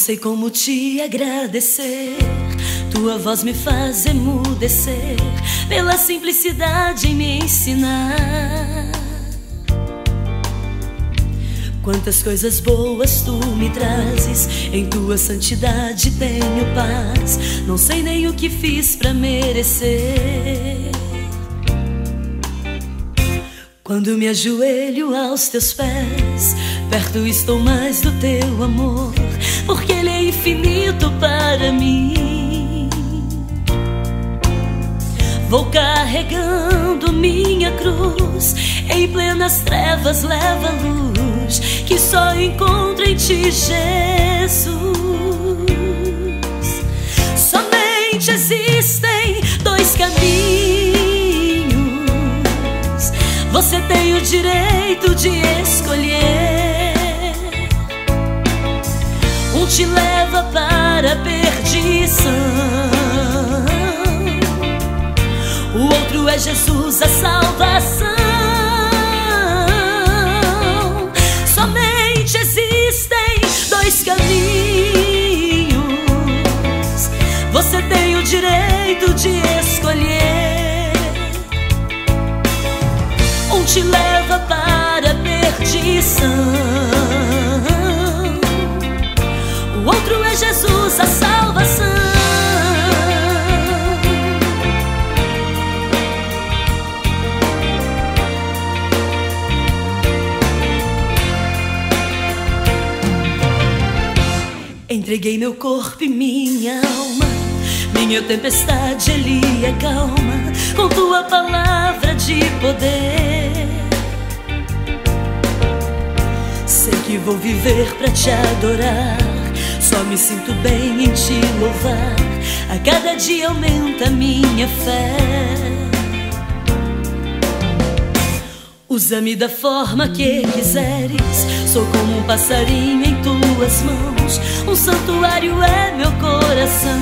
sei como te agradecer. Tua voz me faz emudecer pela simplicidade em me ensinar. Quantas coisas boas tu me trazes, em tua santidade tenho paz. Não sei nem o que fiz pra merecer. Quando me ajoelho aos teus pés, perto estou mais do teu amor, porque ele é infinito para mim. Vou carregando minha cruz, em plenas trevas leva a luz que só encontro em ti, Jesus. Somente existem dois caminhos, você tem o direito de escolher. Um te leva para a perdição, o outro é Jesus, a salvação. Somente existem dois caminhos, você tem o direito de escolher. Um te leva para a perdição, o outro é Jesus, a salvação. Entreguei meu corpo e minha alma, minha tempestade ele acalma com tua palavra de poder. Sei que vou viver pra te adorar, só me sinto bem em te louvar. A cada dia aumenta minha fé. Usa-me da forma que quiseres, sou como um passarinho em tuas mãos. Um santuário é meu coração.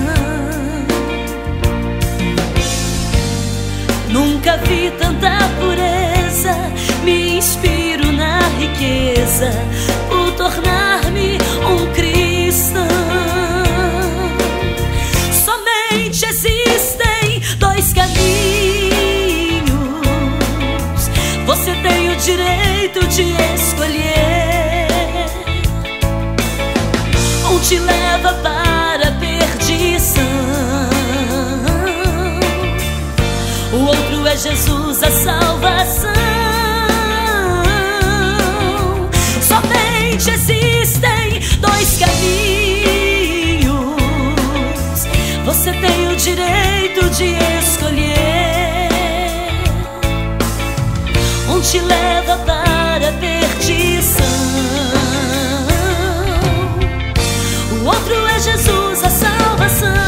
Nunca vi tanta pureza, me inspiro na riqueza por tornar-me um cristão. Somente existem dois caminhos, você tem o direito de escolher. Um te leva para a perdição, o outro é Jesus, a salvação. Somente existem dois caminhos, você tem o direito de escolher. Um te leva para a perdição, o outro é Jesus, a salvação.